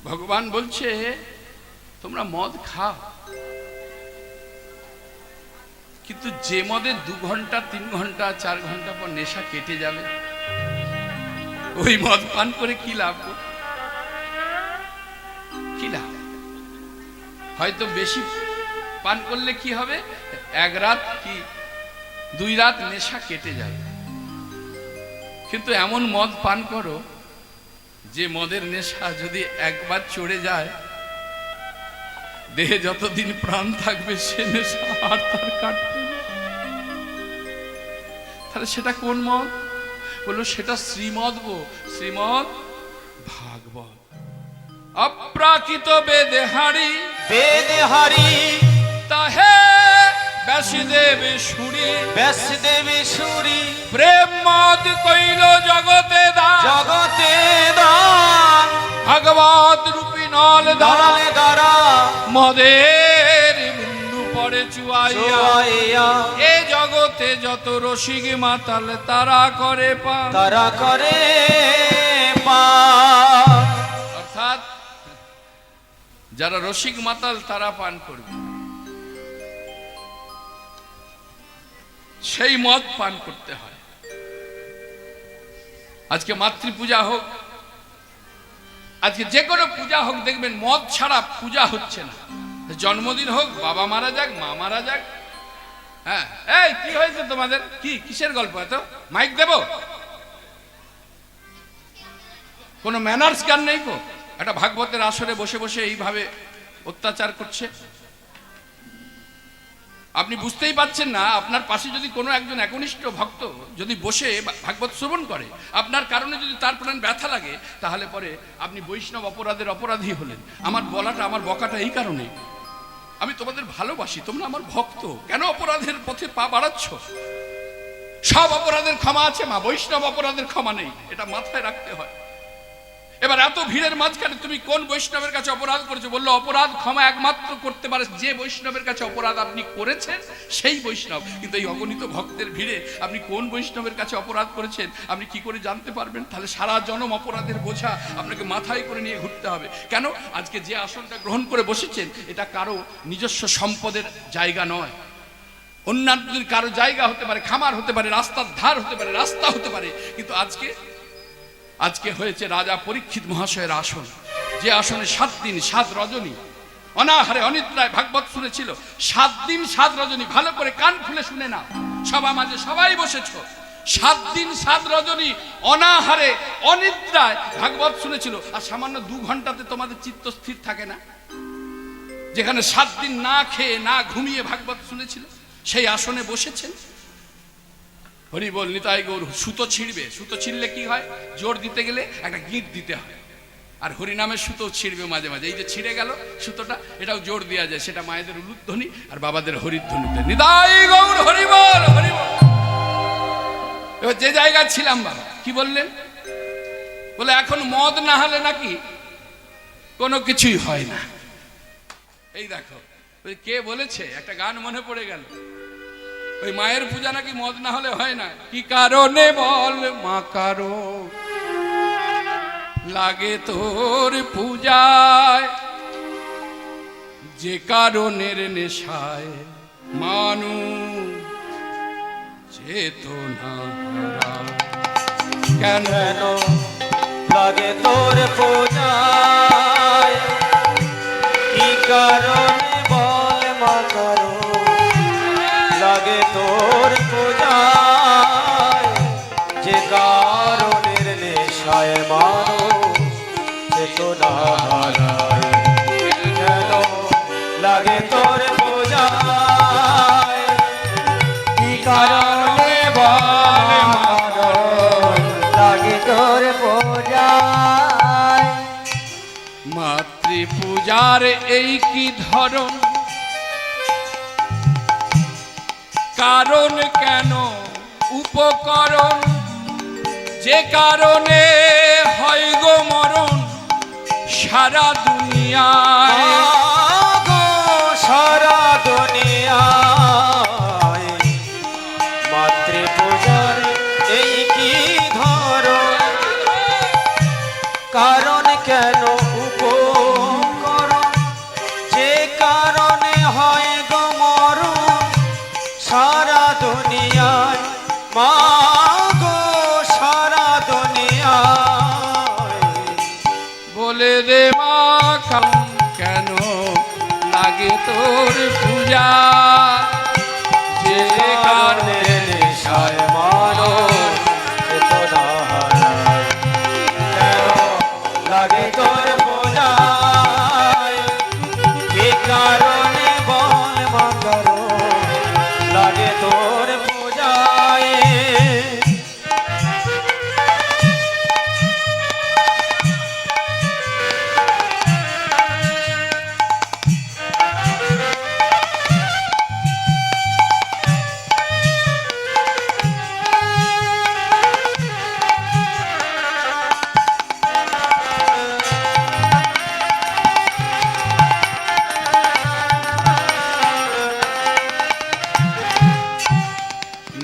ভগবান বলছে তোমরা মদ খাও, কিন্তু যে মদে 2 ঘন্টা 3 ঘন্টা 4 ঘন্টা পর নেশা কেটে যাবে, ওই মদ পান করে কি লাভ? কি লাভ? হয়তো বেশি পান করলে কি হবে, 1 রাত কি 2 রাত নেশা কেটে যাবে, কিন্তু এমন মদ পান করো যে মদের নেশা যদি একবার চড়ে যায়, দেহে যতদিন প্রাণ থাকবে সে নেশা আর তার কাটবে না। তাহলে সেটা কোন মদ? বললো সেটা শ্রীমদ গো, শ্রীমদ ভাগবত। অপ্রাকৃত বেদেহারি বেদেহারি তাহে ব্যাসদেব সুরি, ব্যাসদেব সুরি প্রেম মদ কইল জগতে দান, জগতে দান ভাগবত রূপী নল দ্বারা দানে দ্বারা মদের বিন্দু পড়ে চুয়াইয়া, চুয়াইয়া এ জগতে যত রসিক মাতাল তারা করে পান, তারা করে পান। অর্থাৎ যারা রসিক মাতাল তারা পান করবে, সেই মদ পান করতে হয়। আজকে মাতৃপূজা হোক, আজকে যে কোনো পূজা হোক, দেখবেন মদ ছাড়া পূজা হচ্ছে না। জন্মদিন হোক, বাবা মারা যাক, মা মারা যাক, হ্যাঁ এই কি হয়েছে তোমাদের, কি কিসের গল্প, এত মাইক দেব? কোনো ম্যানার্স জ্ঞান নেই গো। একটা ভাগবতের আসরে বসে বসে এইভাবে অত্যাচার করছে, আপনি বুঝতেই পারছেন না। আপনার পাশে যদি কোনো একজন একনিষ্ঠ ভক্ত যদি বসে ভাগবত শ্রবণ করে, আপনার কারণে যদি তার প্রাণ ব্যথা লাগে, তাহলে পরে আপনি বৈষ্ণব অপরাধের অপরাধী হলেন। আমার বলাটা, আমার বকাটা এই কারণে, আমি তোমাদের ভালোবাসি, তোমরা আমার ভক্ত, কেন অপরাধের পথে পা বাড়াচ্ছ? সব অপরাধের ক্ষমা আছে মা, বৈষ্ণব অপরাধের ক্ষমা নেই, এটা মাথায় রাখতে হয়। এবার এত ভিড়ের মাঝখানে তুমি কোন বৈষ্ণবের কাছে অপরাধ করেছো? বললো অপরাধ ক্ষমা একমাত্র করতে পারে যে বৈষ্ণবের কাছে অপরাধ আপনি করেছেন সেই বৈষ্ণব। কিন্তু এই অগণিত ভক্তের ভিড়ে আপনি কোন বৈষ্ণবের কাছে অপরাধ করেছেন আপনি কি করে জানতে পারবেন? তাহলে সারা জনম অপরাধের বোঝা আপনাকে মাথায় করে নিয়ে ঘুরতে হবে। কেন? আজকে যে আসনটা গ্রহণ করে বসেছেন এটা কারো নিজস্ব সম্পদের জায়গা নয়, অন্যান্য কারো জায়গা হতে পারে, খামার হতে পারে, রাস্তার ধার হতে পারে, রাস্তা হতে পারে, কিন্তু আজকে হয়েছে রাজা পরীক্ষিত মহাশয়ের আসন, যে আসনে 7 দিন 7 রজনী অনাহারে অনিদ্রায় ভাগবত শুনেছিল। 7 দিন 7 রজনী, ভালো করে কান খুলে শুনে না, সভা মাঝে সবাই বসেছ, 7 দিন 7 রজনী অনাহারে অনিদ্রায় ভাগবত শুনেছিল। আর সামান্য 2 ঘন্টাতে তোমাদের চিত্ত স্থির থাকে না? যেখানে 7 দিন না খেয়ে না ঘুমিয়ে ভাগবত শুনেছিল, সেই আসনে বসেছেন। হরি বল নিতাই গৌর। সুতো ছিঁড়বে, সুতো ছিঁড়লে কি হয়? জোর দিতে গেলে একটা গিঁট দিতে হয়, আর হরিনামের সুতো ছিঁড়বে মাঝে মাঝে। এই যে ছিঁড়ে গেল সুতোটা, এটাও জোর দেওয়া যায়, সেটা মায়েদের উলুধ্বনি আর বাবাদের হরিধ্বনিতে। নিতাই গৌর হরি বল, হরি বল। এবার যে জায়গায় ছিলাম বাবা কি বললেন? বলে এখন মদ না হলে নাকি কোনো কিছুই হয় না। এই দেখো কে বলেছে, একটা গান মনে পড়ে গেল, ওই মায়ের পূজা নাকি মদ না হলে হয় না। কি কারণে বল মা, কারো লাগে তোর পূজায়, যে কারণের নেশায় মানুষ চেতনা হারায়। কেন লাগে তোর পূজায়, কি কারণে বল মা, কারো লাগে তোর পূজায়, যে কারণের নেশায় মানুষ চেতনা হারায়। কেন লাগে তোর পূজায়, কি কারণে বল মা, লাগে তোর পূজায়। মাতৃপূজার এই কি ধরন, কারণ কেন উপকরণ, যে কারণে হয় গো মরণ সারা দুনিয়ায়, সারা দুনিয়ায়। মাতৃপূজার এই কি ধরন, কারণ কেন উপকরণ, বলে দে মা কারণ কেন লাগে তোর পূজা যে কারণে নেশায় মানুষ চেতনা হারায়, কেন লাগে তোর পূজায়? কি কারণে বল মা কারণ লাগে তোর পূজায়?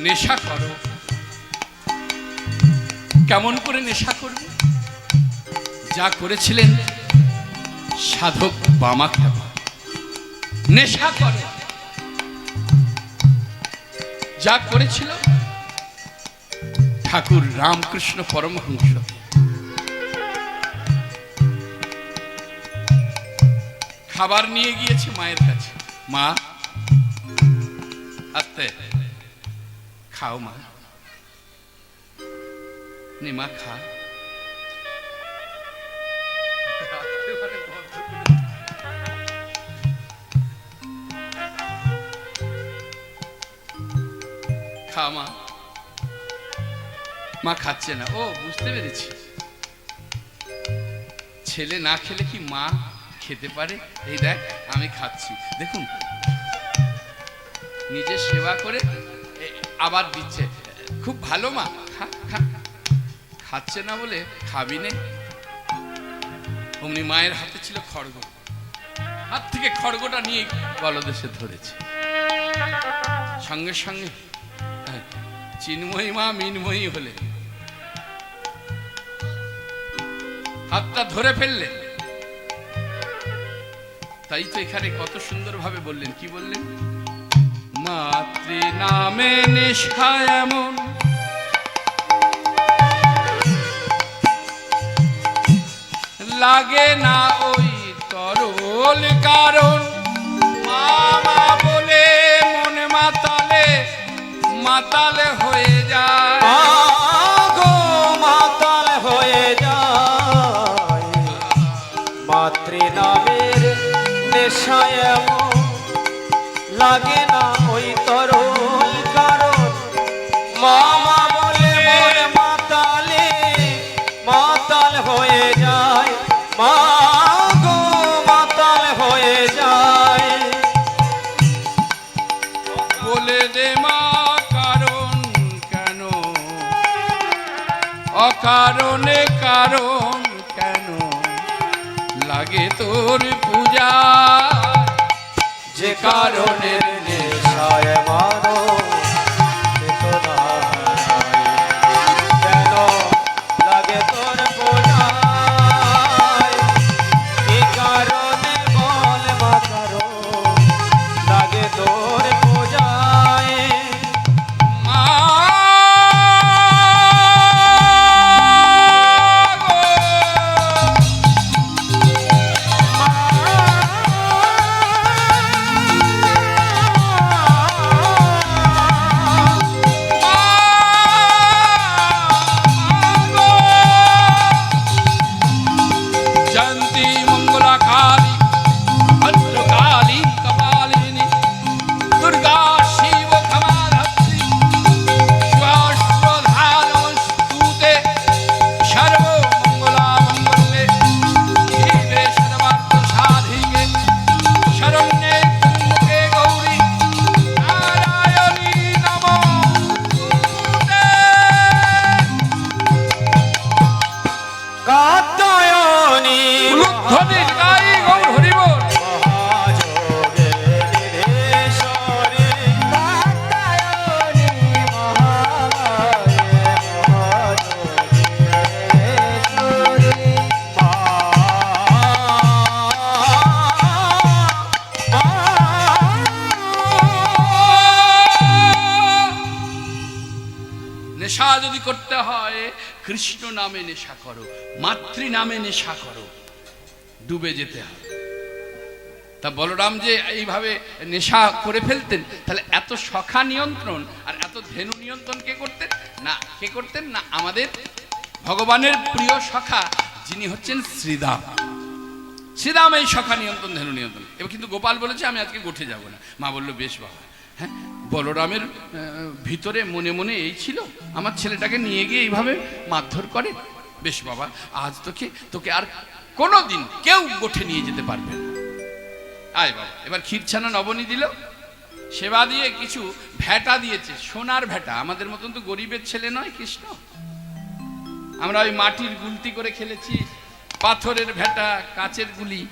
নেশা করো। কেমন করে নেশা করবে? যা করেছিলেন সাধক বামাখ্যাপা, নেশা করো। যা করেছিল ঠাকুর রামকৃষ্ণ পরমহংস, খাবার নিয়ে গিয়েছে মায়ের কাছে, মা আস্তে খাও মা, নে মা খা। খা মা। মা খাচ্ছে না। ও বুঝতে পেরেছি, ছেলে না খেলে কি মা খেতে পারে? এই দেখ আমি খাচ্ছি, দেখুন নিজে সেবা করে আবার দিচ্ছে, খুব ভালো মা, খা খা। খাচ্ছে না বলে খাবি নে। অমনি মায়ের হাতে ছিল খড়গ, হাত থেকে খড়গটা নিয়ে গলদেশে ধরেছে। সঙ্গে সঙ্গে চিন্ময়ী মা মিনময়ী হলে হাতটা ধরে ফেললেন। তাই তো এখানে কত সুন্দর ভাবে বললেন, কি বললেন? মাতৃ নামে নেশা এমন লাগে না ওই তরল কারণ, মামা বলে মন মাতালে মাতালে হয়ে যায়, গো মাতাল হয়ে যায়। মাতৃ নামের নেশায় এমন লাগে না ওই তরল কারণ, মামা বলে মন মাতালে মাতাল হয়ে যায়, মা গো মাতাল হয়ে যায়। বলে দে মা কারণ কেন, অকারণে কারণ কেন লাগে তোর পূজা, যে কারণে নেশায় মানুষ চেতনা হারায়, কেন লাগে তোর পূজায়? কি কারণে বল মা কারণ লাগে তোর পূজায়? মা जयंती मंगला काली भद्रकाली कपालिनी दुर्गा शिव कमालहस्ती शिवाष्टधानमस्तुते सर्व मंगला मंगल्ये शिवे सर्वार्थ साधिके शरण्ये त्र्यंबके गौरी नारायणी नमोस्तुते। কাত্যায়নী উলুধ্বনির গাই গৌর হরি বল। মহাযোগে নিধেশ্বরী, কাত্যায়নী মহামায়ে মহাযোগে নিধেশ্বরী, নেশা যদি করতে হয় কৃষ্ণ নামে নেশা করো, মাতৃ নামে নেশা করো। ডুবে যেতে হবে। তা বলরাম যে এইভাবে নেশা করে ফেলতেন, তাহলে এত সখা নিয়ন্ত্রণ আর এত ধেনু নিয়ন্ত্রণ কে করতেন? না আমাদের ভগবানের প্রিয় সখা যিনি হচ্ছেন শ্রীরাম। শ্রীরাম এই সখা নিয়ন্ত্রণ, ধেনু নিয়ন্ত্রণ। এবার কিন্তু গোপাল বলেছে আমি আজকে গোঠে যাব না। মা বলল বেশ বাবা। হ্যাঁ, বলরামের ভিতরে মনে মনে এই ছিল, আমার ছেলেটাকে নিয়ে গিয়ে এইভাবে মারধর করে। বেশ বাবা, আজ তোকে আর কোনোদিন কেউ গোঠে নিয়ে যেতে পারবে না। আয় বাবা। এবার ক্ষীরছানা নবনী দিল, সেবা দিয়ে কিছু ভেটা দিয়েছে, সোনার ভেটা। আমাদের মতন তো গরিবের ছেলে নয় কৃষ্ণ। আমরা ওই মাটির গুলতি করে খেলেছি, পাথরের ভেটা, কাচের গুলি,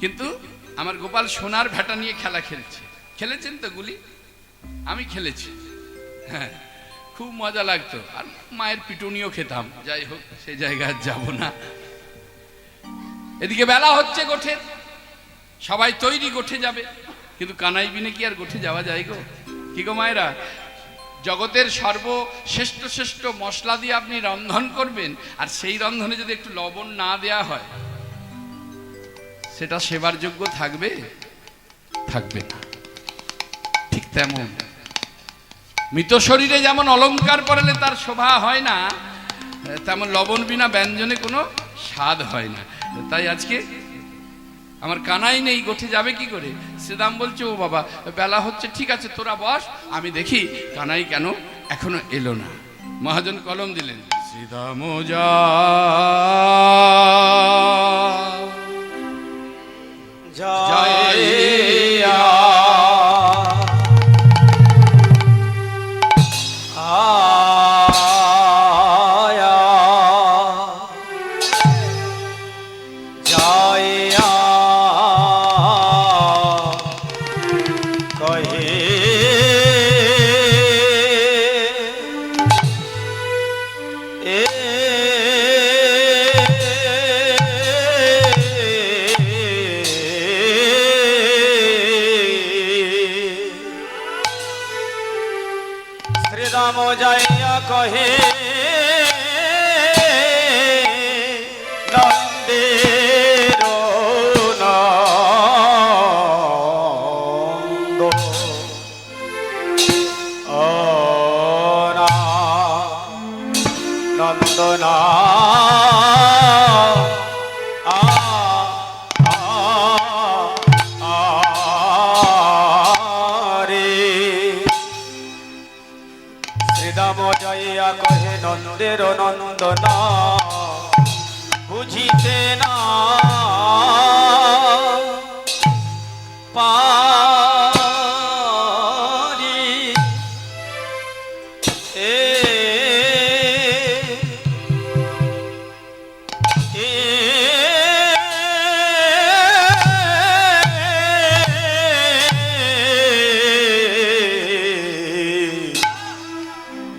কিন্তু আমার গোপাল সোনার ভেটা নিয়ে খেলা খেলছে। খেলেছেন তো গুলি? আমি খেলেছি। হ্যাঁ, খুব মজা লাগতো। আর মায়ের পিটুনিও খেতাম। যাই হোক, সেই জায়গায় যাব না। এদিকে বেলা হচ্ছে গোঠের, সবাই তৈরি গোঠে যাবে, কিন্তু কানাই বিনে কি আর গোঠে যাওয়া যায় গো? কি গো মায়েরা, জগতের সর্বশ্রেষ্ঠ শ্রেষ্ঠ মশলা দিয়ে আপনি রন্ধন করবেন, আর সেই রন্ধনে যদি একটু লবণ না দেয়া হয়, সেটা সেবার যোগ্য থাকবে? থাকবে না। ঠিক তেমন মৃত শরীরে যেমন অলংকার পরালে তার শোভা হয় না, তেমন লবণ বিনা ব্যঞ্জনে কোনো স্বাদ হয় না। তাই আজকে আমার কানাই নেই, গোঠে যাবে কি করে? শ্রীরাম বলছে ও বাবা, বেলা হচ্ছে, ঠিক আছে তোরা বস, আমি দেখি কানাই কেন এখনো এলো না। মহাজন কলম দিলেন, শ্রীরাম যা জয়া আয়া জয়া কহে এ শ্রীরাম যাইয়া কহে নন্দের নন্দ ও না নন্দনা শ্রীরাম যাইয়া কহে নন্দের নন্দনা বুঝিতে না পারি এ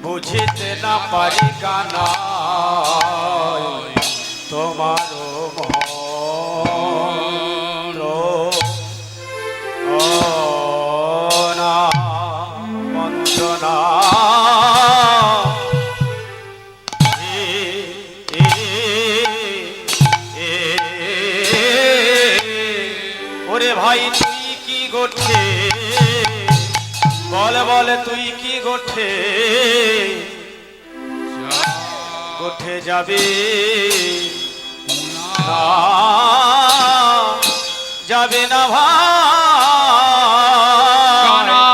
বুঝিতে না পারি কানা তোমার মন্ত্র ও না বন্দনা ওরে ভাই তুই কি গোঠে বল বল তুই কি গোঠে গোঠে যাবে না যাবে না ভাই কানাই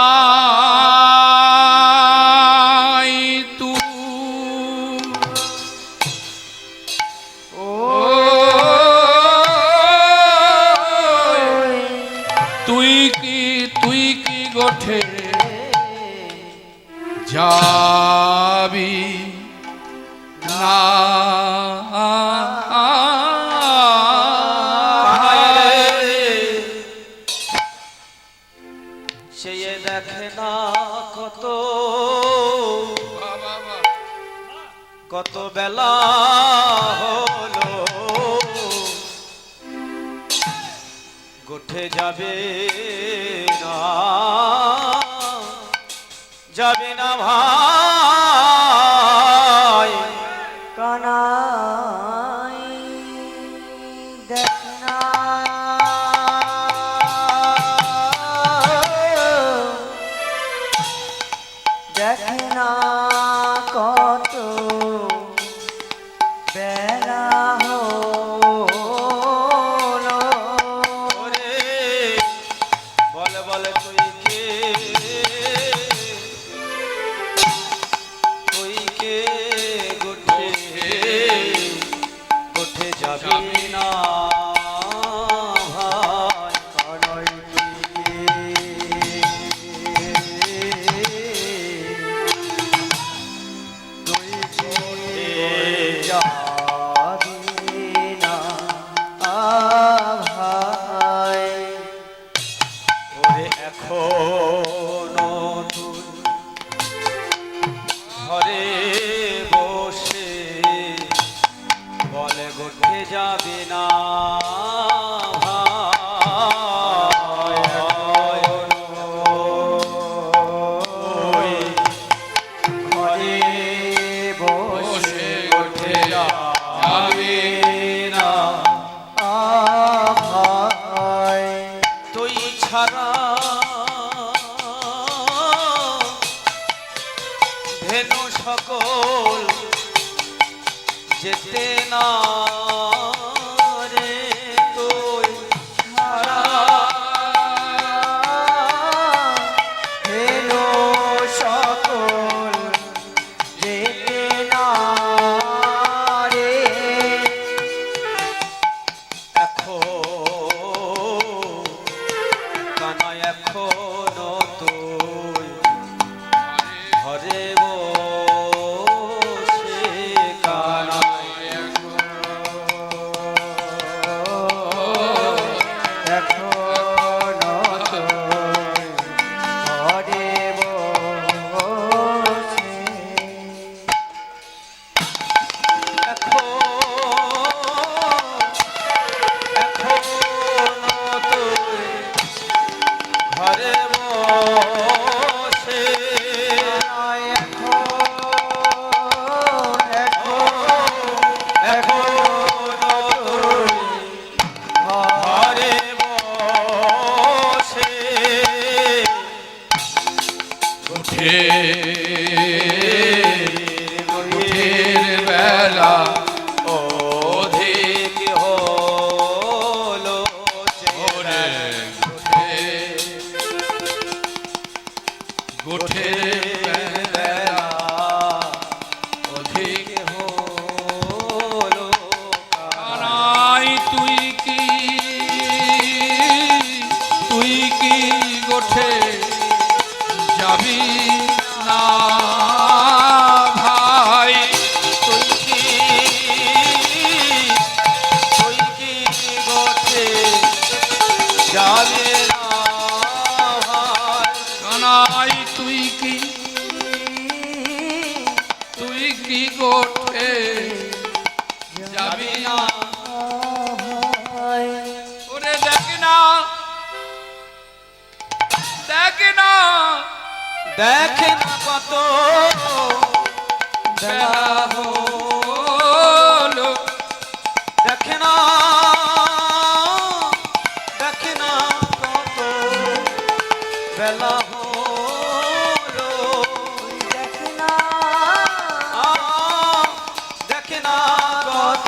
ও তুই কি গোঠে যাবি না? সে দেখে না কত কত বেলা হলো গোঠে যাবে না যাবে না ভাই কানাই না ভাই কানাই তুই যাবি না ভাই ওরে এখনো তুই ঘরে বসে বলে ঘুরতে যাবি না ভাই ঘরে বসে ঘুরতে যাবি না ভাই তুই ছাড়া ধেনু সকল যেতে না রে তুই ছাড়া ধেনু সকল যেতে না রে কানাই এখনো তুই ঘরে বসে কানাই এখনো তুই ঘরে বসে এখনো তুই ঘরে বসে এখনো তুই ঘরে বসে উঠের বেলা অধিক হলো ওরে গোঠের বেলা অধিক হলো কানাই তুই কি গোঠে যাবি না ভাই তুই কি গোঠে যাবে না ভাই কানাই তুই কি গোঠে যাবি না ওরে দেখ না দেখে না কত বেলা হলো দেখে না কত বেলা হলো দেখে না কত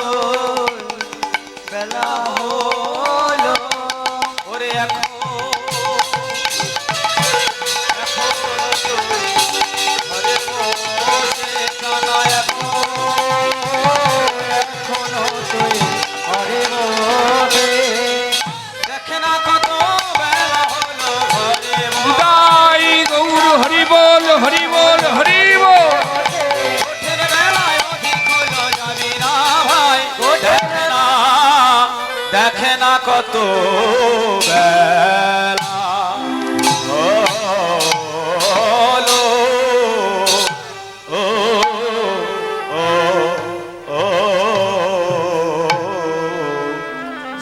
বেলা হলো ওরে ঘরে বসে কানাই এখনো তুই ঘরে বসে দেখে না কত বেলা হলো ঘরে দাই গৌর হরি বল হরি বল হরি বল ওঠের বেলায় অধিক হলো যাবি না ভাই দেখে না কত বেলা হলো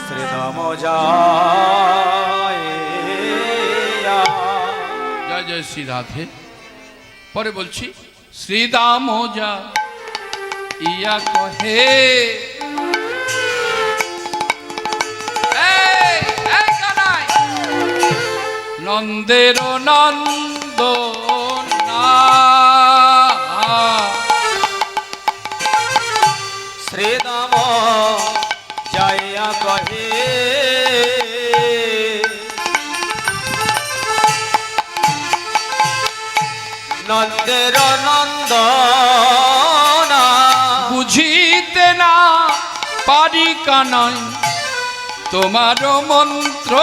শ্রীরাম যায় জয় জয় শ্রী রাধে পরে বলছি শ্রীদাম যা ইয়া কহে নন্দের নন্দ শ্রীরাম যাইয়া কহে নন্দের নন্দনা বুঝিতে না পারি কানা নয় তোমারও মন্ত্র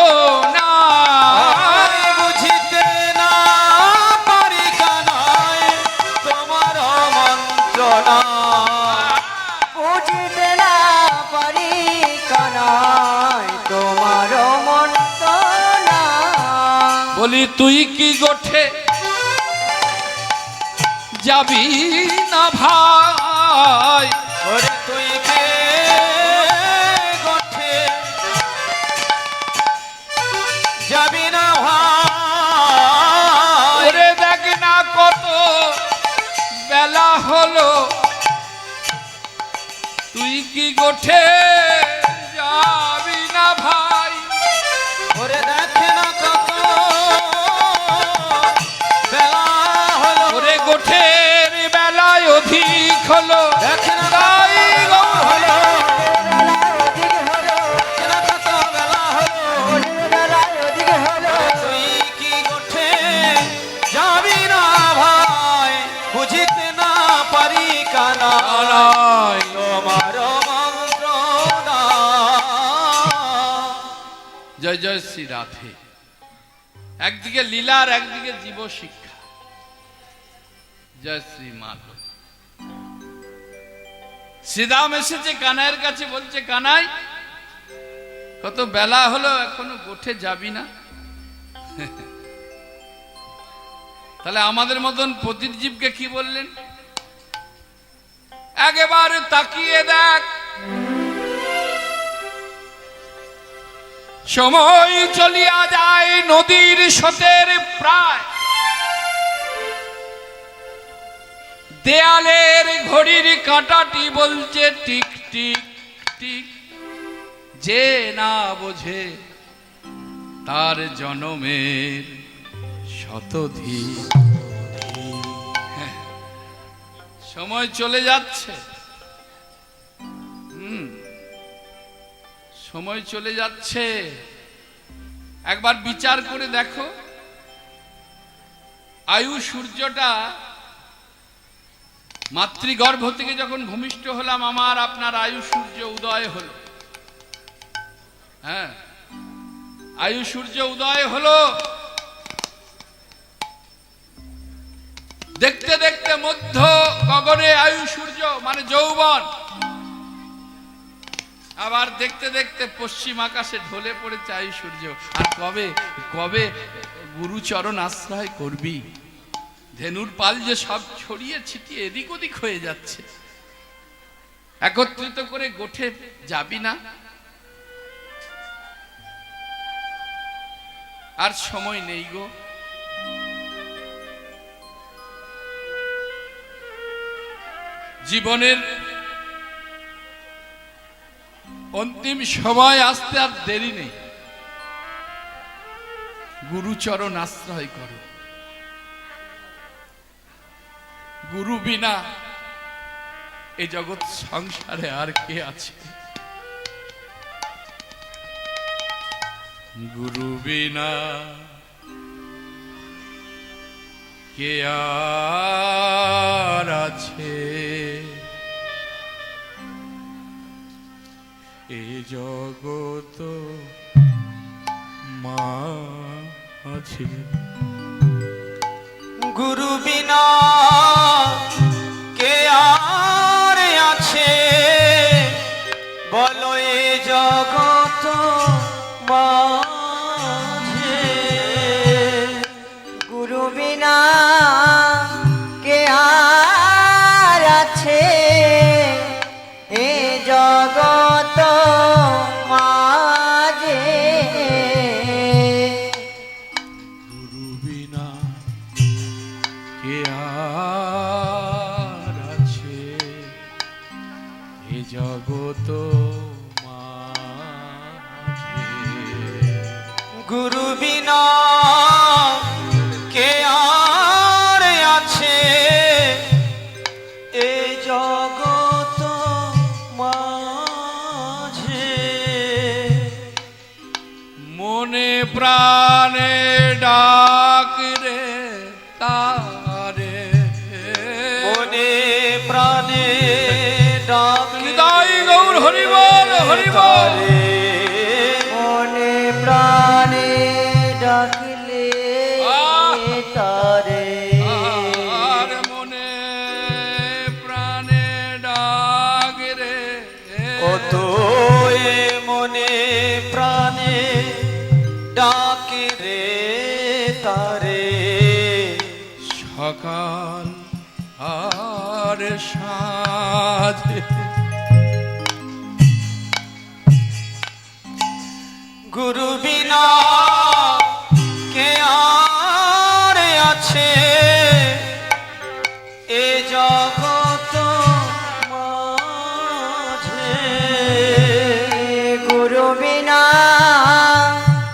না বুঝিতে না পারি কানাই তোমার মন্ত্রণা বুঝিতে না পারি কানাই তোমার মন্ত্রণা। বলি তুই কি গোঠে যাবি না ভাই ওরে তুই কে গোঠে যাবি না ভাই ওরে দেখ না কত বেলা হলো তুই কি গোঠে যাবি না ভাই ওরে দেখে না কত বেলা হলো ওরে গোঠের বেলায় অধিক হলো দেখে না তাই গৌর হলো অধিক হলো দেখে না কত বেলা হলো বেলায় অধিক হলো তুই কি গোঠে যাবি না ভাই বুঝিতে না পারি কানা নারায়। তোমার মন্ত্রণা জয় জয় শ্রী রাধে। একদিকে লীলার একদিকে জীব শিক্ষা। জয় শ্রী মাধব। শ্রীরাম এসেছে কানাইয়ের কাছে, বলছে কানাই কত বেলা হলো এখনো গোঠে যাবি না? তাহলে আমাদের মতন পতিরজীবকে কি বললেন? একেবারে তাকিয়ে দেখ, সময় চলিয়া যায় নদীর স্রোতের প্রায়, দেয়ালের ঘড়ির কাঁটাটি বলছে টিক টিক টিক। যে না বোঝে তার জনমের শতধিক। সময় চলে যাচ্ছে, সময় চলে যাচ্ছে। একবার বিচার করে দেখো, আয়ু সূর্যটা মাতৃগর্ভ থেকে যখন ভূমিষ্ঠ হলাম, আমার আপনার আয়ু সূর্য উদয় হলো। হ্যাঁ, আয়ু সূর্য উদয় হলো। দেখতে দেখতে মধ্য গগনে আয়ু সূর্য মানে যৌবন, আবার দেখতে দেখতে পশ্চিম আকাশে ঢলে পড়েছে আয়ু সূর্য। আর কবে কবে গুরুচরণ আশ্রয় করবি? ধেনুর পাল যে সব ছড়িয়ে ছিটিয়ে এদিক ওদিক হয়ে যাচ্ছে, একত্রিত করে গোঠে যাবি না? আর সময় নেই গো। জীবনের অন্তিম সময় আসতে আর দেরি নেই। গুরুচরণ আশ্রয় করো। গুরু বিনা এই জগৎ সংসারে আর কে আছে? গুরু বিনা কে আর আছে? এ জগৎ মাঝে গুরু বিনা কে আর আছে বলো এ জগৎ মাঝে। গুরু বিনা কে আর আছে এ জগৎ মাঝে। গুরু বিনা কে আর আছে এ জগৎ মাঝে। গুরু বিনা কে আর আছে এ জগৎ মাঝে। মনে প্রাণে ডাক রে তারে, মনে প্রাণে ডাক হৃদয় গৌর হরিবল হরিবল। মনে প্রাণে ডাকে রে তারে, সকাল আর সাঁঝ গুরু বিনা কে আর আছে এ জগত মাঝে। গুরু বিনা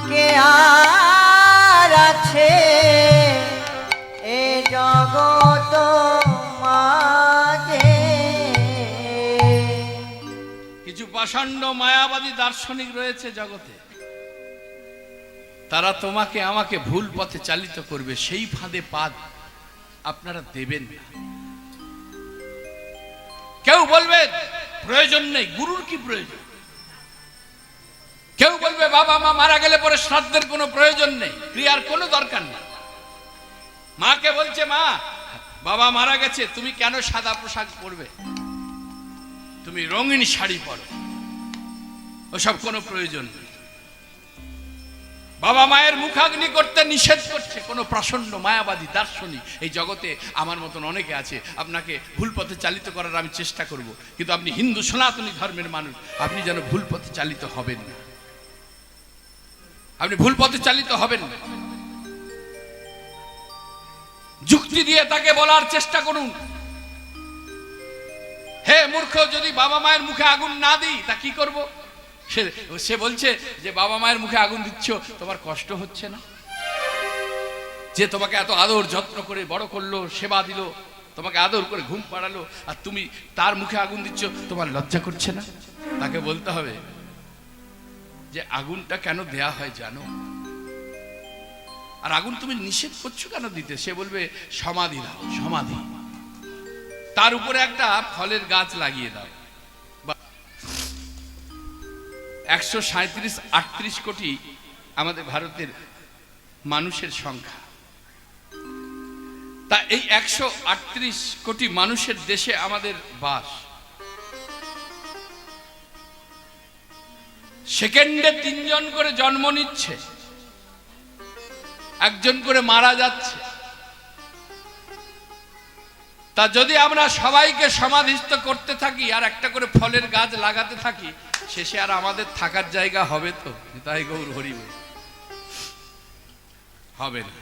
কে আর আছে এ জগত মাঝে। কিছু পাষণ্ড মায়াবাদী দার্শনিক রয়েছে জগতে, তারা তোমাকে আমাকে ভুল পথে চালিত করবে, সেই ফাঁদে পা আপনারা দেবেন না। কেউ বলবে প্রয়োজন নেই, গুরুর কি প্রয়োজন? কেউ বলবে বাবা মা মারা গেলে পরে শ্রাদ্ধের কোনো প্রয়োজন নেই, ক্রিয়ার কোনো দরকার নেই। মাকে বলছে মা বাবা মারা গেছে, তুমি কেন সাদা পোশাক পরবে, তুমি রঙিন শাড়ি পরো, ওসব কোনো প্রয়োজন নেই। বাবা মায়ের মুখাগ্নি করতে নিষেধ করছে কোনো প্রচন্ড মায়াবাদী দার্শনিক এই জগতে। আমার মতন অনেকে আছে, আপনাকে ভুল পথে চালিত করার আমি চেষ্টা করব, কিন্তু আপনি হিন্দু সনাতনী ধর্মের মানুষ, আপনি যেন ভুল পথে চালিত হবেন না, আপনি ভুল পথে চালিত হবেন না। যুক্তি দিয়ে তাকে বলার চেষ্টা করুন, হে মূর্খ, যদি বাবা মায়ের মুখে আগুন না দিই তা কি করব? সে বলছে যে বাবা মায়ের মুখে আগুন দিচ্ছ, তোমার কষ্ট হচ্ছে না? যে তোমাকে এত আদর যত্ন করে বড় করলো, সেবা দিল, তোমাকে আদর করে ঘুম পাড়ালো, আর তুমি তার মুখে আগুন দিচ্ছ, তোমার লজ্জা করছে না? তাকে বলতে হবে যে আগুনটা কেন দেয়া হয় জানো, আর আগুন তুমি নিষেধ করছো কেন দিতে? সে বলবে সমাধি দাও, সমাধি, তার উপরে একটা ফলের গাছ লাগিয়ে দাও। 137-38 কোটি আমাদের ভারতের মানুষের সংখ্যা, তা এই 138 কোটি মানুষের দেশে আমাদের বাস। সেকেন্ডে 3 জন করে জন্ম নিচ্ছে, 1 জন করে মারা যাচ্ছে। তা যদি আমরা সবাইকে সমাধিস্থ করতে থাকি আর একটা করে ফলের গাছ লাগাতে থাকি, শেষে আর আমাদের থাকার জায়গা হবে তো? তাই গৌর হরি হবে না।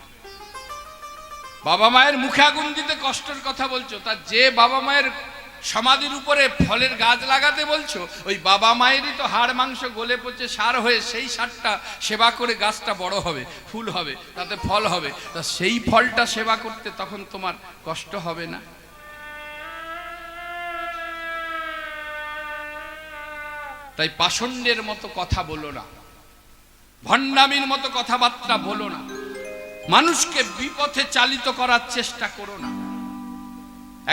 বাবা মায়ের মুখে আগুন দিতে কষ্টের কথা বলছো, তা যে বাবা মায়ের সমাধির উপরে ফলের গাছ লাগাতে বলছো, ওই বাবা মায়েরই তো হাড় মাংস গলে পচে সার হয়ে সেই সারটা সেবা করে গাছটা বড় হবে, ফুল হবে, তাতে ফল হবে। তা সেই ফলটা সেবা করতে তখন তোমার কষ্ট হবে না? তাই পাষণ্ডের মতো কথা বলো না, ভণ্ডামির মতো কথাবার্তা বলো না, মানুষকে বিপথে চালিত করার চেষ্টা করো না।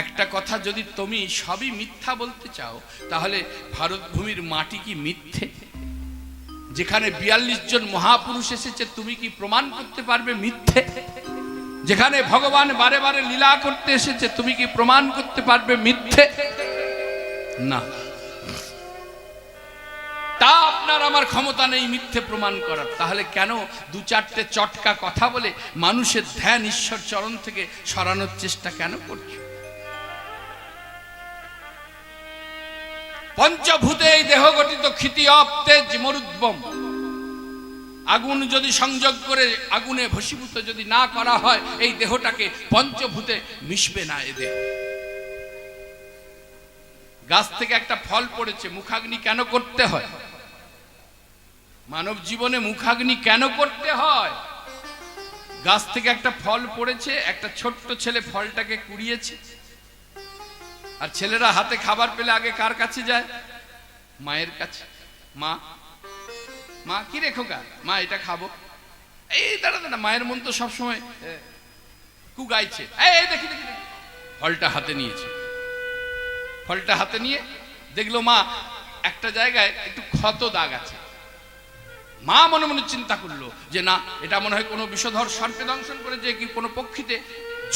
একটা কথা, যদি তুমি সবই মিথ্যা বলতে চাও, তাহলে ভারত ভূমির মাটি কি মিথ্যে? যেখানে 42 জন মহাপুরুষ এসেছে, তুমি কি প্রমাণ করতে পারবে মিথ্যে? যেখানে ভগবান বারে বারে লীলা করতে এসেছে, তুমি কি প্রমাণ করতে পারবে মিথ্যে? না, তা আপনার আমার ক্ষমতা নেই মিথ্যে প্রমাণ করার। তাহলে কেন 2-4টে চটকা কথা বলে মানুষের ধ্যান ঈশ্বর চরণ থেকে সরানোর চেষ্টা কেন করছো? পঞ্চভূতে এই দেহ গঠিত, ক্ষিতি অপ তেজ মরুদ্বম। আগুন যদি সংযোগ করে আগুনে ভস্মীভূত যদি না করা হয়, এই দেহটাকে পঞ্চভূতে মিশবে না। এ দেহ গাছ থেকে একটা ফল পড়েছে, মুখাগ্নি কেন করতে হয়? মানব জীবনে মুখাগ্নি কেন করতে হয়? গাছ থেকে একটা ফল পড়েছে, একটা ছোট্ট ছেলে ফলটাকে কুড়িয়েছে, আর ছেলেরা হাতে খাবার পেলে আগে কার কাছে যায়? মায়ের কাছে। মা, মা কি রেখো কা, মা এটা খাবো, এই দাঁড়া দাঁড়া, মায়ের মন তো সবসময় কু গাইছে, এই দেখি দেখি, ফলটা হাতে নিয়েছে। ফলটা হাতে নিয়ে দেখলো মা একটা জায়গায় একটু ক্ষত দাগ আছে। মা মনে মনে চিন্তা করলো যে না, এটা মনে হয় কোনো বিষধর সর্পে দংশন করেছে কি কোনো পক্ষীতে,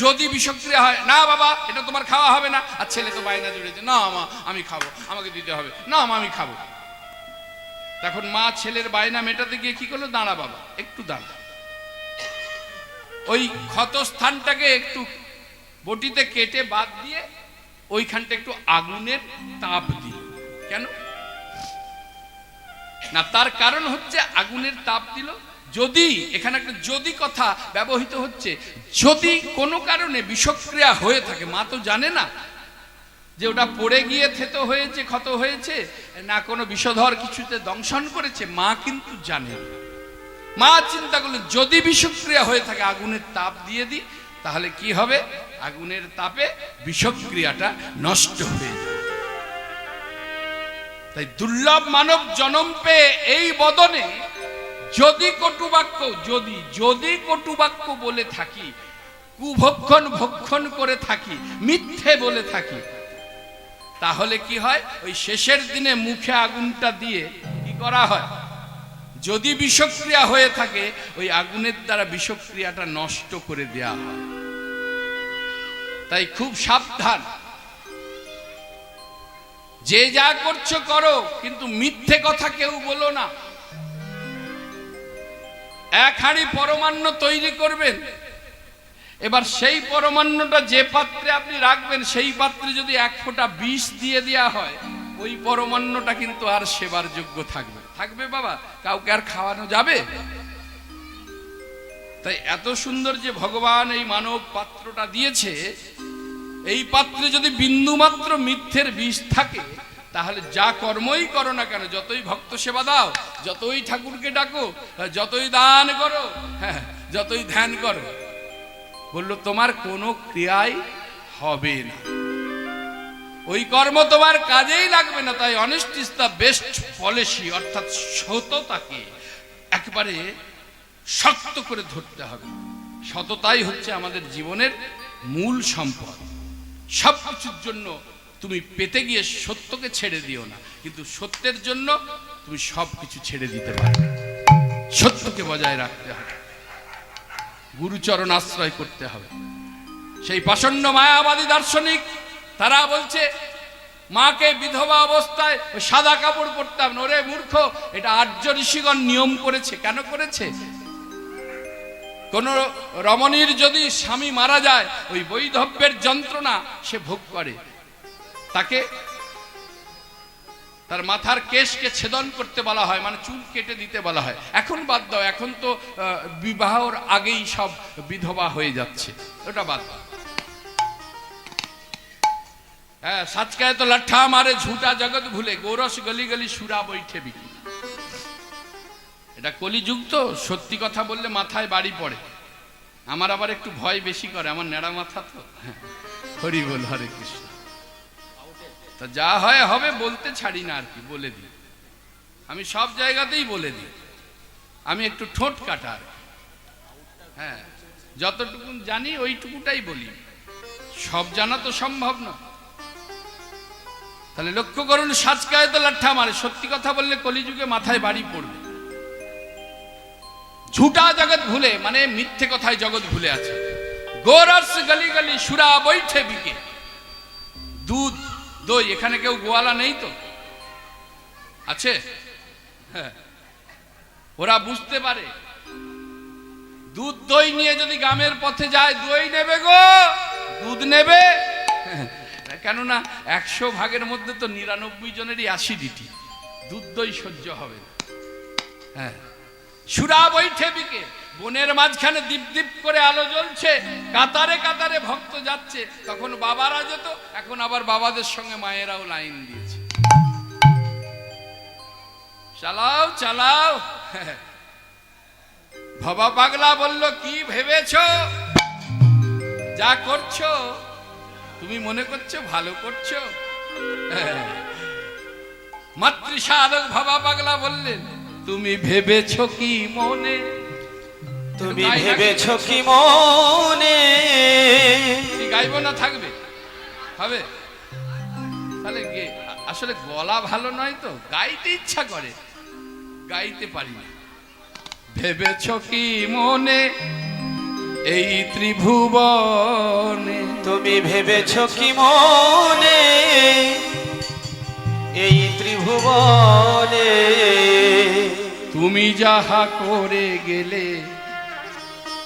যদি বিষক্রিয়া হয়, না বাবা এটা তোমার খাওয়া হবে না। আর ছেলে তো বায়না জুড়েছে, না মা আমি খাবো, আমাকে দিতে হবে, না মা আমি খাবো। তখন মা ছেলের বায়না মেটাতে গিয়ে কি করলো, দাঁড়া বাবা একটু দাঁড়া, ওই ক্ষত স্থানটাকে একটু বটিতে কেটে বাদ দিয়ে ওইখানটা একটু আগুনের তাপ দিল। কেন না, তার কারণ হচ্ছে আগুনের তাপ দিল, যদি এখানে একটা যদি কথা ব্যবহৃত হচ্ছে, যদি কোনো কারণে বিষক্রিয়া হয়ে থাকে, মা তো জানে না যে ওটা পড়ে গিয়ে থেতো হয়েছে, ক্ষত হয়েছে, না কোনো বিষধর কিছুতে দংশন করেছে, মা কিন্তু জানে। মা চিন্তা করলেন যদি বিষক্রিয়া হয়ে থাকে আগুনের তাপ দিয়ে দিই, তাহলে কি হবে, আগুনের তাপে বিষক্রিয়াটা নষ্ট হয়ে যাবে। তাই দুর্লভ মানব জন্ম পেয়ে এই বদনে যদি কটুবাক্য যদি কটুবাক্য বলে থাকি, কুভক্ষণ ভক্ষণ করে থাকি, মিথ্যে বলে থাকি, তাহলে কি হয়, ওই শেষের দিনে মুখে আগুনটা দিয়ে কি করা হয়, যদি বিষক্রিয়া হয়ে থাকে ওই আগুনের দ্বারা বিষক্রিয়াটা নষ্ট করে দেয়া হয়। তাই খুব সাবধান, যে যা করছো করো, কিন্তু মিথ্যে কথা কেউ বলো না। এক হাঁড়ি পরমান্ন তৈরি করবেন, এবার সেই পরমান্নটা যে পাত্রে আপনি রাখবেন, সেই পাত্রে যদি এক ফোঁটা বিষ দিয়ে দেওয়া হয়, ওই পরমান্নটা কিন্তু আর সেবার যোগ্য থাকবে বাবা, কাউকে আর খাওয়ানো যাবে? তাই এত সুন্দর যে ভগবান এই মানব পাত্রটা দিয়েছে, এই পাত্রে যদি বিন্দুমাত্র মিথ্যের বিষ থাকে, তাহলে যা কর্মই করো না কেন, যতই ভক্ত সেবা দাও, যতই ঠাকুরকে ডাকো, যতই দান করো, হ্যাঁ যতই ধ্যান করো, বললো তোমার কোনো ক্রিয়াই হবে না, ওই কর্ম তোমার কাজেই লাগবে না। তাই honest is the best policy, অর্থাৎ সততাকে একবারে শক্ত করে ধরতে হবে। সততাই হচ্ছে আমাদের জীবনের মূল সম্পদ। সব কিছুর জন্য তুমি পেতে গিয়ে সত্যকে ছেড়ে দিও না, কিন্তু সত্যের জন্য তুমি সব কিছু ছেড়ে দিতে পারবে। সত্যকে বজায় রাখতে হবে, গুরুচরণ আশ্রয় করতে হবে। সেই পাষণ্ড মায়াবাদী দার্শনিক তারা বলছে মাকে বিধবা অবস্থায় সাদা কাপড় পরতাম। ওরে মূর্খ, এটা আর্য ঋষিগণ নিয়ম করেছে। কেন করেছে? কোন রমণীর যদি স্বামী মারা যায়, ওই বৈধব্যের যন্ত্রণা সে ভোগ করে, তাকে তার মাথার কেশকে ছেদন করতে বলা হয়, মানে চুল কেটে দিতে বলা হয়। এখন বাদ দাও, এখন তো বিবাহর আগেই সব বিধবা হয়ে যাচ্ছে, ওটা বাদ দাও। হ্যাঁ, সাচকায় তো লাঠা মারে ঝুটা জগৎ ভুলে, গোরস গলি গলি সুরা বৈঠে বিকি। এটা কলিযুগ তো, সত্যি কথা বললে মাথায় বাড়ি পড়ে। আমার আবার একটু ভয় বেশি করে, আমার নেড়া মাথা তো। হরি বল, হরে কৃষ্ণ। তা যা হয় হবে, বলতে ছাড়ি না আর কি, বলে দিই। আমি সব জায়গাতেই বলে দিই, আমি একটু ঠোঁট কাটা। হ্যাঁ, যতটুকু জানি ওইটুকুটাই বলি, সব জানা তো সম্ভব না। তাহলে লক্ষ্য করুন, সাজকায় তো লাঠা মারে, সত্যি কথা বললে কলিযুগে মাথায় বাড়ি পড়বে। ঝুটা জগৎ ভুলে, মানে মিথ্যে কথায় জগৎ ভুলে আছে। গোরস গলি গলি সুরা বৈঠে বিকে। দুধ দই, এখানে কেউ গোয়ালা নেই তো? আছে? হ্যাঁ, ওরা বুঝতে পারে। দুধ দই নিয়ে যদি গ্রামের পথে যায়, দই নেবে গো, দুধ নেবে। কেননা 100 ভাগের মধ্যে তো 99 জনেরই অ্যাসিডিটি, দুধ দই সহ্য হবে না। হ্যাঁ, সুরা বৈঠে বিকে। বনের মাঝখানে দীপ দীপ করে আলো জ্বলছে, কাতারে কাতারে ভক্ত যাচ্ছে। তখন বাবারা যেত, এখন আবার বাবাদের সঙ্গে মায়েরাও লাইন দিয়েছে, চালাও চালাও। ভবা পাগলা বলল, কি ভেবেছো? যা করছো তুমি মনে করছো ভালো করছো? মাতৃসাধক ভবা পাগলা বললেন, তুমি ভেবেছো কি মনে? তুমি ভেবেছো কি মনে? গাইব না, থাকবে হবে? তাহলে আসলে গলা ভালো নয় তো, গাইতে ইচ্ছা করে, গাইতে পারি না। ভেবেছো কি মনে এই ত্রিভুবনে? তুমি ভেবেছো কি মনে এই ত্রিভুবনে। তুমি যাহা করে গেলে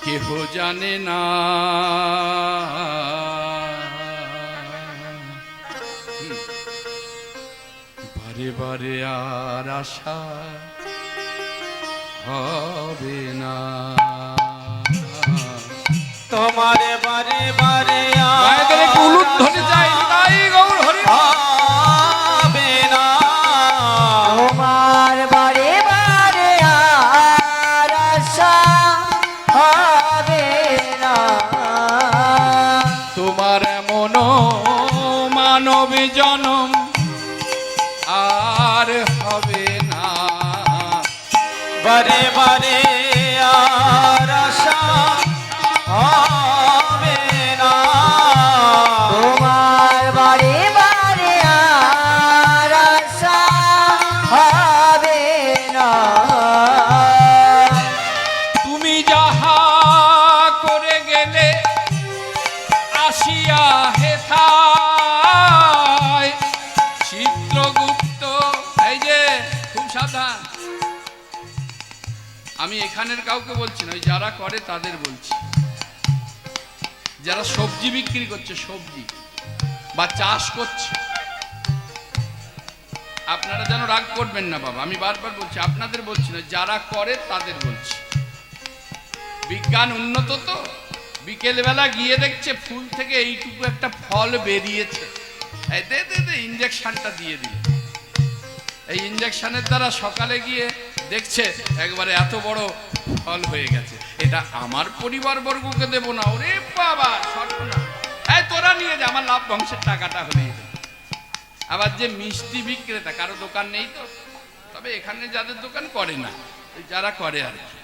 কেহ জানে না। বারে বারে আর আশা হবে না। তোমার বারে বারে মায়েদের একটু উলুধ্বনি চাই, তাই গৌর হরি হবে না। তোমার বারে বারে আর আশা হবে না। তোমার এমন মানব জনম আর হবে না। বারে বারে আর আশা হবে না। তোমার বারে বারে আর আশা হবে না। তুমি যাহা করে গেলে আসিয়া হেথায় চিত্রগুপ্ত। এই যে খুব সাবধান, আমি এখানের কাউকে বলছি না, ওই যারা করে তাদের বলছি। যারা সবজি বিক্রি করছে, সবজি বা চাষ করছে, আপনারা যেন রাগ করবেন না বাবা, আমি বারবার বলছি, আপনাদের বলছি না, যারা করে তাদের বলছি। বিজ্ঞান উন্নত তো, বিকেলবেলা গিয়ে দেখছে ফুল থেকে এইটুকু একটা ফল বেরিয়েছে, এই দে দে দে ইঞ্জেকশনটা দিয়ে দিল। এই ইঞ্জেকশনের দ্বারা সকালে গিয়ে দেখছে একবারে এত বড় ফল হয়ে গেছে। এটা আমার পরিবার বর্গকে দেব না, ওরে বাবা সর্বনাশ, এই তোরা নিয়ে যা, আমার লাভ বংশের টাকাটা হলেই হলো। আবার যে মিষ্টি বিক্রেতা, কারো দোকান নেই তো, তবে এখানে যাদের দোকান করে না, যারা করে আর কি,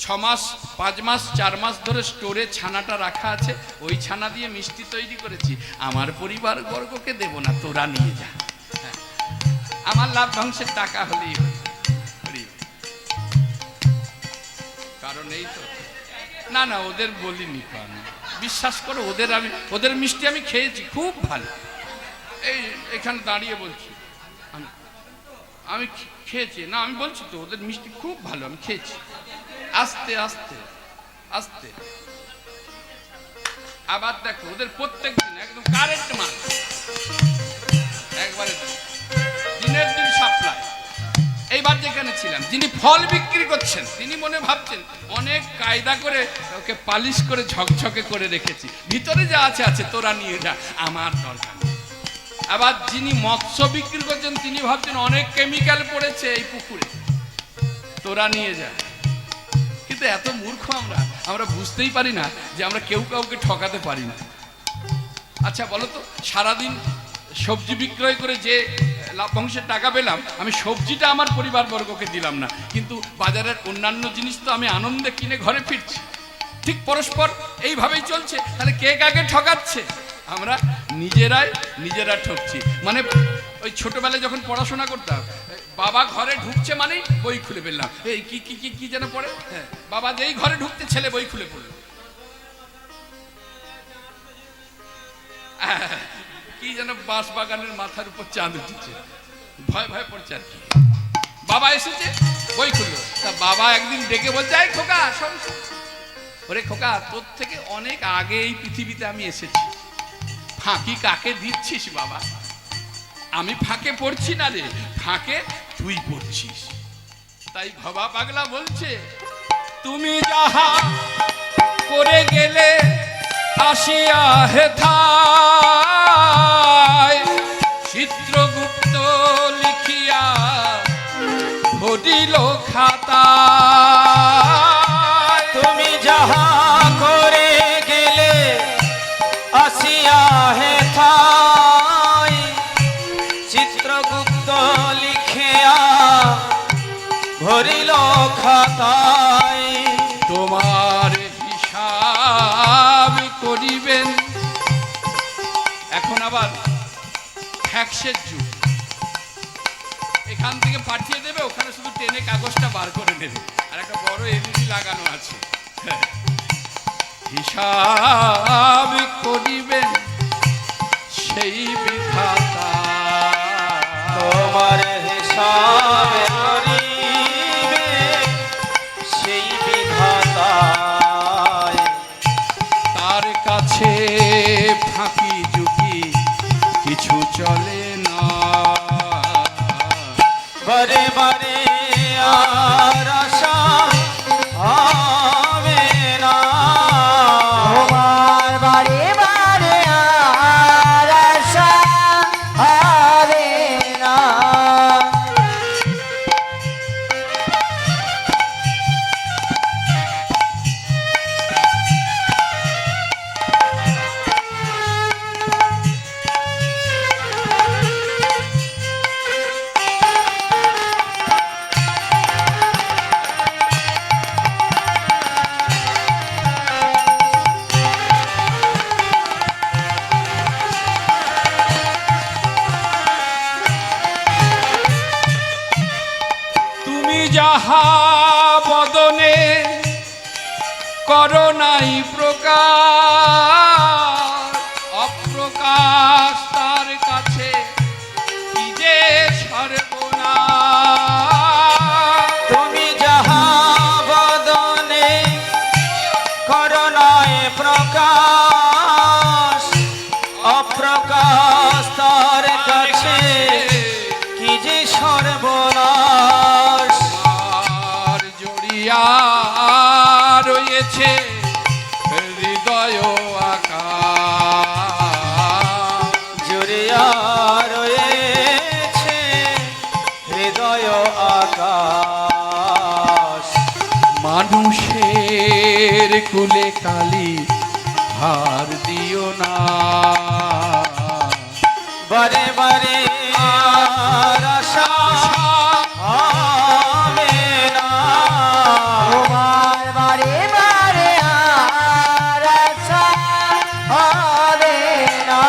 6 মাস 5 মাস 4 মাস ধরে স্টোরে ছানাটা রাখা আছে, ওই ছানা দিয়ে মিষ্টি তৈরি করেছি, আমার পরিবার বর্গকে দেব না, তোরা নিয়ে যা, হ্যাঁ, আমার লাভ ধ্বংসের টাকা হলেই হলো। কারণ এই তো না না, ওদের বলিনি তো আমি, বিশ্বাস করো, ওদের মিষ্টি আমি খেয়েছি, খুব ভালো। এই এখানে দাঁড়িয়ে বলছি, আমি খেয়েছি না, আমি বলছি তো ওদের মিষ্টি খুব ভালো, আমি খেয়েছি। আস্তে আস্তে আস্তে আবার দেখো, ওদের প্রত্যেক দিন একদম কারেন্ট মাল, একবারে দিনের দিন সাপ্লাই। এইবার যেখানে ছিলাম, যিনি ফল বিক্রি করছেন, তিনি মনে ভাবছেন অনেক কায়দা করে ওকে পালিশ করে ঝকঝকে করে রেখেছি, ভিতরে যা আছে আছে, তোরা নিয়ে যা, আমার দরকার নেই। আবার যিনি মৎস্য বিক্রি করছেন, তিনি ভাবছেন অনেক কেমিক্যাল পড়েছে এই পুকুরে, তোরা নিয়ে যা। কিন্তু এত মূর্খ আমরা বুঝতেই পারি না যে আমরা কেউ কাউকে ঠকাতে পারি না। আচ্ছা বলো তো, সারাদিন সবজি বিক্রয় করে যে লাভ্যাংশের টাকা পেলাম, আমি সবজিটা আমার পরিবার বর্গকে দিলাম না, কিন্তু বাজারের অন্যান্য জিনিস তো আমি আনন্দে কিনে ঘরে ফিরছি। ঠিক পরস্পর এইভাবেই চলছে, তাহলে কে কাকে ঠকাচ্ছে? আমরা নিজেরা ঠকছি। মানে ওই ছোটবেলায় যখন পড়াশোনা করতাম, বাবা ঘরে ঢুকছে মানে বই খুলে ফেললাম, এই কি কি কি কি যেন পড়ে, হ্যাঁ, বাবা যেই ঘরে ঢুকতে ছেলে বই খুলে পড়লো, কি যেন বাঁশ বাগানের মাথার উপর চাঁদ উঠেছে, ভয় ভয় পড়ছে আর কি। বাবা এসেছে, বই খুললো, তা বাবা একদিন ডেকে বলছে, এই খোকা শোন, ওরে খোকা, তোর থেকে অনেক আগে এই পৃথিবীতে আমি এসেছি, ফাঁকি কাকে দিচ্ছিস বাবা? আমি ফাঁকে পড়ছি না রে, ফাঁকে তুই পড়ছিস। তাই ভবা পাগলা বলছে, তুমি যাহা করে গেলে আসিয়া হেথায় চিত্রগুপ্ত লিখিয়া ভরিল খাতা। তুমি যাহা করে গেলে আসিয়া হেথায় চিত্রগুপ্ত লিখিয়া ভরিল খাতায়। তোমার হিসাব করিবেন, এখন আবার ফ্যাক্সের যুগ, এখান থেকে পাঠিয়ে দেবে, ওখানে শুধু টেনে কাগজটা বার করে নেবে, আর একটা বড় এলইডি লাগানো আছে। হিসাব করিবেন সেই বিধাতা। তোমার হিসাব করিবে সেই বিধাতা। তার কাছে ফাঁকি ঝুঁকি কিছু চলে না। বারে বারে আর আশা হবে না। তোমার বারে বারে আর আশা হবে না। তুমি যাহা বদনে করো নাই প্রকাশ, অপ্রকাশ তার কাছে কি যে সর্বনাশ। তুমি যাহা বদনে করুণায় প্রকাশ, অপ্রকাশ তার কাছে কি যে সর্বনাশ। আর জড়িয়া রয়েছে হৃদয় আকাশ। জুড়িয়া রয়েছে হৃদয় আকাশ। মানুষের কুলে কালি হার দিও না। বারে বারে আর আশা হবে না। তোমার বারে বারে আর আশা হবে না।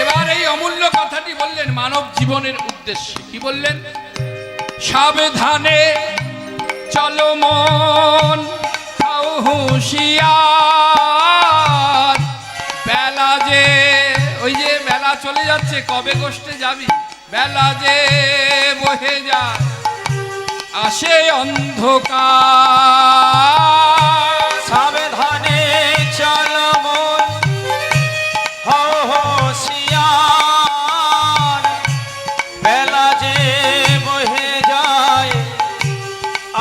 এবার এই অমূল্য কথাটি বললেন মানব জীবনের উদ্দেশ্যে। কি বললেন? সাবধানে চলো মন, খাও হুঁশিয়ার। বেলা যে ওই যে বেলা চলে যাচ্ছে, কবে গোষ্ঠে যাবি? বেলা যে বহে যায়, আসে অন্ধকার। সাবধানে চল মন, হও হুঁশিয়ার। বেলা যে বহে যায়,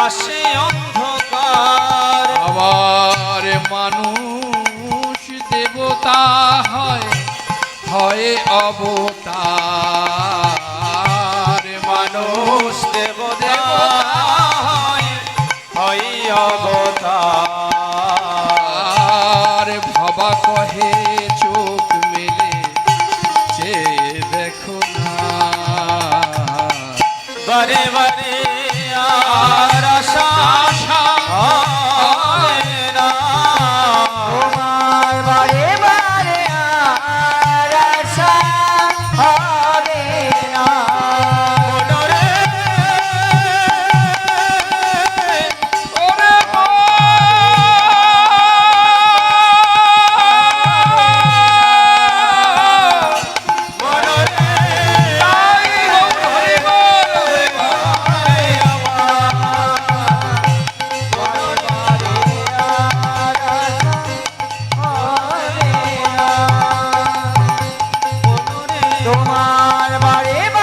আসে অন্ধকার। আবার মানুষ দেবতা হয়, হয় অবতার। মানুষ দেবতা হয়, হয় অবতার। ভবা কহে চোখ মেলে যে দেখো না। বারে বারে আর আশা হবে না। তোমার বারে বারে আর আশা হবে না। মনরে ওরে মনরে হরি বল, হরি বল। তোমার বারে বারে